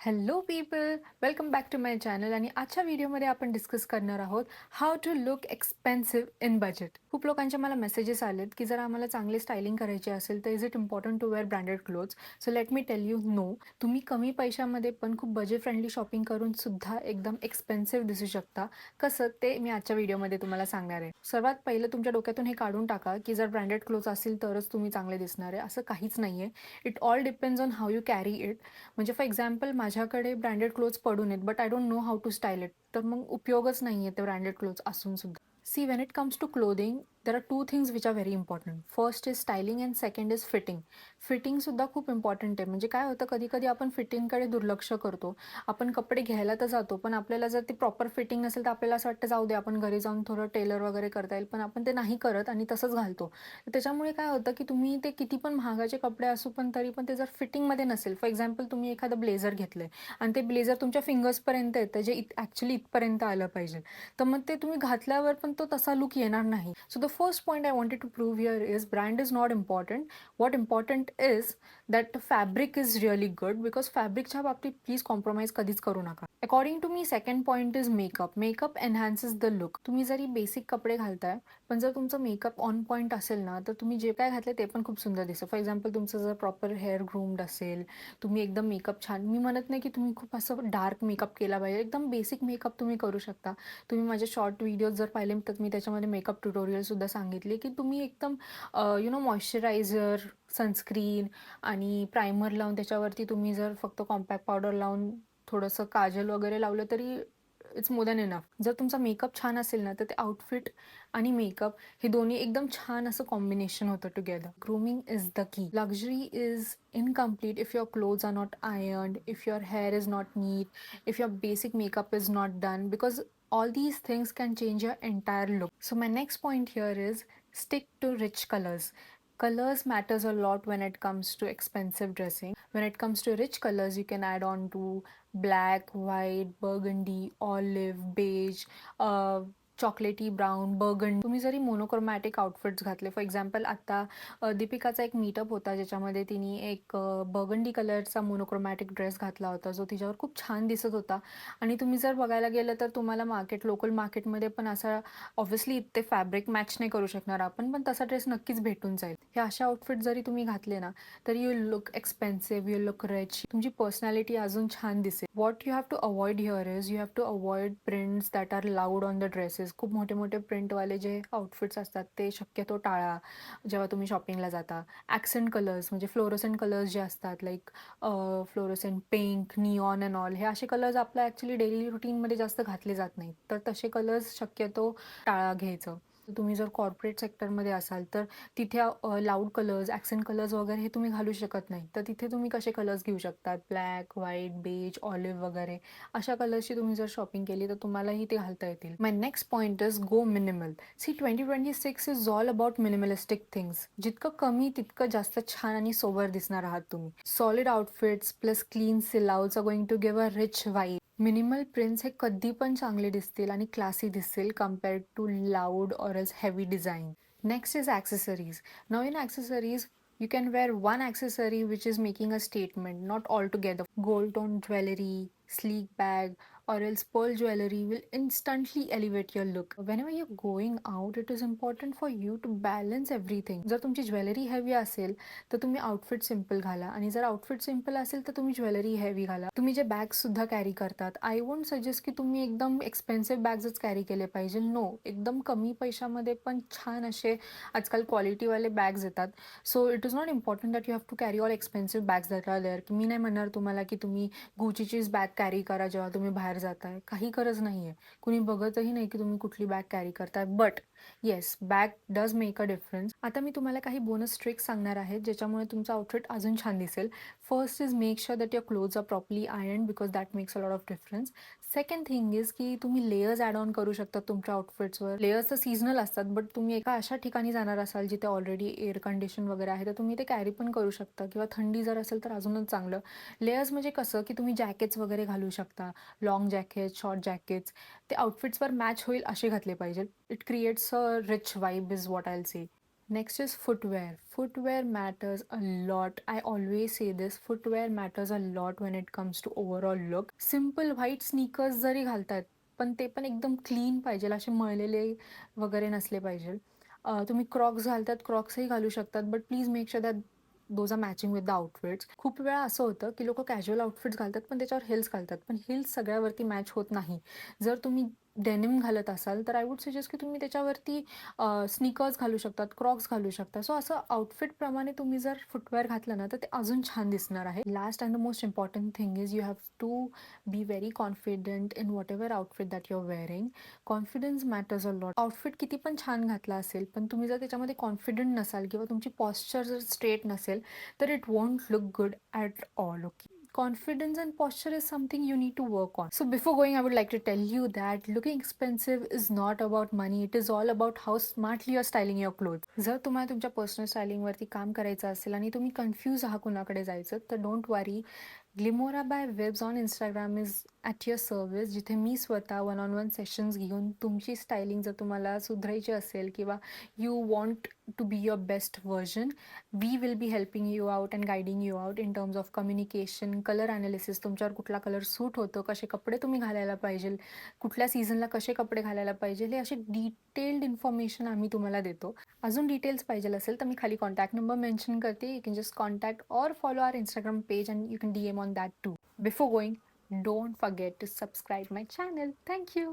Hello people, welcome back to my channel. आणि आजच्या व्हिडिओमध्ये आपण डिस्कस करणार आहोत how to look expensive in budget. खूप लोकांचे मला मेसेजेस आलेत की जर आम्हाला चांगली स्टायलिंग करायची असेल तर is it important to wear branded clothes. So let me tell you, no. तुम्ही कमी पैशामध्ये पण खूप बजेट फ्रेंडली शॉपिंग करून सुद्धा एकदम एक्सपेन्सिव्ह दिसू शकता. कसं ते मी आजच्या व्हिडिओमध्ये तुम्हाला सांगणार आहे. सर्वात पहिलं तुमच्या डोक्यातून हे काढून टाका की जर ब्रँडेड क्लोथ्स असतील तरच तुम्ही चांगले दिसणार आहे, असं काहीच नाही आहे. It all depends on how you carry it. म्हणजे फॉर एक्झाम्पल माझ्याकडे ब्रँडेड क्लोथ्स पडून आहेत but I don't know how to style it, तर मग उपयोगच नाही आहे ते ब्रँडेड क्लोथ्स असून सुद्धा. See, when it comes to clothing there are two things which are very important. First is styling and second is fitting. फिटिंगसुद्धा खूप important आहे. म्हणजे काय होतं, कधी कधी आपण फिटिंगकडे दुर्लक्ष करतो. आपण कपडे घ्यायला तर जातो पण आपल्याला जर ती प्रॉपर फिटिंग नसेल तर आपल्याला असं वाटतं जाऊ दे, आपण घरी जाऊन थोडं टेलर वगैरे करता येईल, पण आपण ते नाही करत आणि तसंच घालतो. त्याच्यामुळे काय होतं की तुम्ही ते किती पण महागाचे कपडे असू पण तरी पण ते जर फिटिंगमध्ये नसेल, फॉर एक्झाम्पल तुम्ही एखादं ब्लेझर घेतलंय आणि ते ब्लेझर तुमच्या फिंगर्सपर्यंत येतं, जे ॲक्च्युली इथपर्यंत आलं पाहिजे, तर मग ते तुम्ही घातल्यावर पण तो तसा लुक येणार नाही. So the first point I wanted to prove here is brand is not important. What important is that fabric is really good, because फॅब्रिकच्या बाबतीत प्लीज कॉम्प्रोमाइज कधीच करू नका. According to me second point is makeup. Makeup enhances the look. तुम्ही जरी basic कपडे घालताय पण जर तुमचं मेकअप ऑन पॉईंट असेल ना, तर तुम्ही जे काय घातले ते पण खूप सुंदर दिसेल. फॉर एक्झाम्पल तुमचं जर प्रॉपर हेअर ग्रूम्ड असेल, तुम्ही एकदम मेकअप छान, मी म्हणत नाही की तुम्ही खूप असं डार्क मेकअप केला पाहिजे, एकदम बेसिक मेकअप तुम्ही करू शकता. तुम्ही माझे शॉर्ट व्हिडिओज जर पाहिले तर मी त्याच्यामध्ये मेकअप ट्युटोरियलसुद्धा सांगितले की तुम्ही एकदम मॉइश्चरायझर, सनस्क्रीन आणि प्रायमर लावून त्याच्यावरती तुम्ही जर फक्त कॉम्पॅक्ट पावडर लावून थोडंसं काजल वगैरे लावलं तरी इट्स मोर दॅन इनफ. जर तुमचा मेकअप छान असेल ना तर ते आउटफिट आणि मेकअप हे दोन्ही एकदम छान असं कॉम्बिनेशन होतं together. Grooming is the key. Luxury is incomplete if your clothes are not ironed, if your hair is not neat, if your basic makeup is not done, because all these things can change your entire look. So my next point here is stick to rich colors. Colors matters a lot when it comes to expensive dressing. When it comes to rich colors, you can add on to black, white, burgundy, olive, beige, चॉकलेटी brown, burgundy. तुम्ही जरी monochromatic outfits घातले, for example आता दीपिकाचा एक meetup होता ज्याच्यामध्ये तिने एक बर्गंडी कलरचा मोनोक्रोमॅटिक ड्रेस घातला होता जो तिच्यावर खूप छान दिसत होता. आणि तुम्ही जर बघायला गेलं तर तुम्हाला लोकल मार्केटमध्ये पण असा ऑब्व्हियसली ते फॅब्रिक मॅच नाही करू शकणार आपण, पण तसा ड्रेस नक्कीच भेटून जाईल. हे अशा आउटफिट जरी तुम्ही घातले ना तर you look expensive, you look rich, तुमची पर्सनॅलिटी अजून छान दिसेल. What you have to avoid here is you have to avoid prints that are loud on the dresses. खूप मोठे मोठे प्रिंटवाले जे आउटफिट्स असतात ते शक्यतो टाळा जेव्हा तुम्ही शॉपिंगला जाता. ॲक्सेंट कलर्स म्हणजे फ्लोरोसेंट कलर्स जे असतात, like fluorescent pink, neon and all, हे असे कलर्स आपल्या ॲक्च्युली डेली रुटीनमध्ये जास्त घातले जात नाहीत, तर तसे कलर्स शक्यतो टाळा घ्यायचं. तुम्ही जर कॉर्पोरेट सेक्टरमध्ये असाल तर तिथे लाऊड कलर्स, ॲक्सेंट कलर्स वगैरे हे तुम्ही घालू शकत नाही, तर तिथे तुम्ही कसे कलर्स घेऊ शकतात, ब्लॅक, व्हाईट, बेज, ऑलिव्ह वगैरे अशा कलर्सची तुम्ही जर शॉपिंग केली तर तुम्हालाही ते घालता येतील. My next point is go minimal. See, 2026 is all about minimalistic things. जितकं कमी तितकं जास्त छान आणि सोबर दिसणार आहात तुम्ही. Solid outfits plus clean silhouettes are going to give a rich vibe. Minimal prints हे कधी पण चांगले दिसतील आणि क्लासी दिसतील compared to loud or else heavy design. Next is accessories. Now in accessories, you can wear one accessory which is making a statement, not altogether. Gold tone jewelry, sleek bag, or else pearl jewelry will instantly elevate your look. Whenever you're going out, it is important for you to balance everything. जर तुमची jewellery heavy असेल तर तुम्ही outfit simple घाला, आणि जर outfit simple असेल तर तुम्ही ज्वेलरी हेवी घाला. तुम्ही जे बॅग्स सुद्धा कॅरी करतात, आय वोंट सजेस्ट की तुम्ही एकदम एक्सपेन्सिव्ह बॅग्सच कॅरी केले पाहिजे. नो, एकदम कमी पैशामध्ये पण छान असे आजकाल क्वालिटीवाले बॅग्स येतात. So it is not important that you have to carry all expensive bags that are there. की मी नाही म्हणणार तुम्हाला की तुम्ही गुचीचीच बॅग कॅरी करा जेव्हा तुम्ही बाहेर जाताय, काही गरज नाही आहे. कुणी बघतही नाही की तुम्ही कुठली बॅग कॅरी करताय, but yes, bag does make a difference. आता मी तुम्हाला काही बोनस ट्रिक्स सांगणार आहेत ज्याच्यामुळे तुमचं आउटफिट अजून छान दिसेल. First is make sure that your clothes are properly iron, because that makes a lot of difference. Second thing is की तुम्ही लेयर्स ॲड ऑन करू शकता तुमच्या आउटफिट्सवर. लेयर्स तर सीझनल असतात, बट तुम्ही एका अशा ठिकाणी जाणार असाल जिथे ऑलरेडी एअर कंडिशन वगैरे आहे तर तुम्ही ते कॅरी पण करू शकता, किंवा थंडी जर असेल तर अजूनच चांगलं. लेयर्स म्हणजे कसं की तुम्ही जॅकेट्स वगैरे घालू शकता, लॉंग जॅकेट्स, शॉर्ट जॅकेट्स, ते आउटफिट्सवर मॅच होईल असे घातले पाहिजे. It creates a rich vibe is what I will say. Next is footwear. Footwear matters a lot. I always say this, footwear matters a lot when it comes to overall look. Simple white sneakers जरी घालतात, पण ते पण एकदम clean पाहिजेल, असे मळलेले वगैरे नसले पाहिजेल. तुम्ही क्रॉक्स घालतात, क्रॉक्सही घालू शकतात, but please make sure that those are matching with the outfits. खूप वेळा असं होतं की लोकं कॅज्युअल आउटफिट्स घालतात, पण त्याच्यावर हिल्स घालतात, पण हिल्स सगळ्यावरती मॅच होत नाही. जर तुम्ही डेनिम घालत असाल, तर आय वुड सजेस्ट की तुम्ही त्याच्यावरती स्नीकर्स घालू शकतात, क्रॉक्स घालू शकता. सो असं आउटफिटप्रमाणे तुम्ही जर फुटवेअर घातलं ना, तर ते अजून छान दिसणार आहे. Last and the most important thing is you have to be very confident in whatever outfit that you are wearing. Confidence matters a lot. Outfit किती पण छान घातला असेल, पण तुम्ही जर त्याच्यामध्ये कॉन्फिडंट नसाल किंवा तुमची पॉस्चर जर स्ट्रेट नसेल, तर it won't look good at all. Okay. Confidence and posture is something you need to work on. So before going, I would like to tell you that looking expensive is not about money. It is all about how smartly you're styling your clothes. जर तुम्हाला तुमच्या personal स्टायलिंगवरती काम करायचं असेल आणि तुम्ही confuse आहात कुणाकडे जायचं, तर don't worry. Glimora by Webs on Instagram is at your service, जिथे मी स्वतः वन ऑन वन सेशन्स घेऊन तुमची स्टायलिंग जर तुम्हाला सुधारायची असेल किंवा you want to be your best version, we will be helping you out and guiding you out in terms of communication, colour analysis, तुमच्यावर कुठला कलर सूट होतो, कसे कपडे तुम्ही घालायला पाहिजे, कुठल्या सीझनला कसे कपडे घालायला पाहिजे, हे असे डिटेल्ड इन्फॉर्मेशन आम्ही तुम्हाला देतो. अजून डिटेल्स पाहिजे असेल तर मी खाली कॉन्टॅक्ट नंबर मेन्शन करते. You can just contact or follow our Instagram page and you can DM on that too. Before going, don't forget to subscribe my channel. Thank you.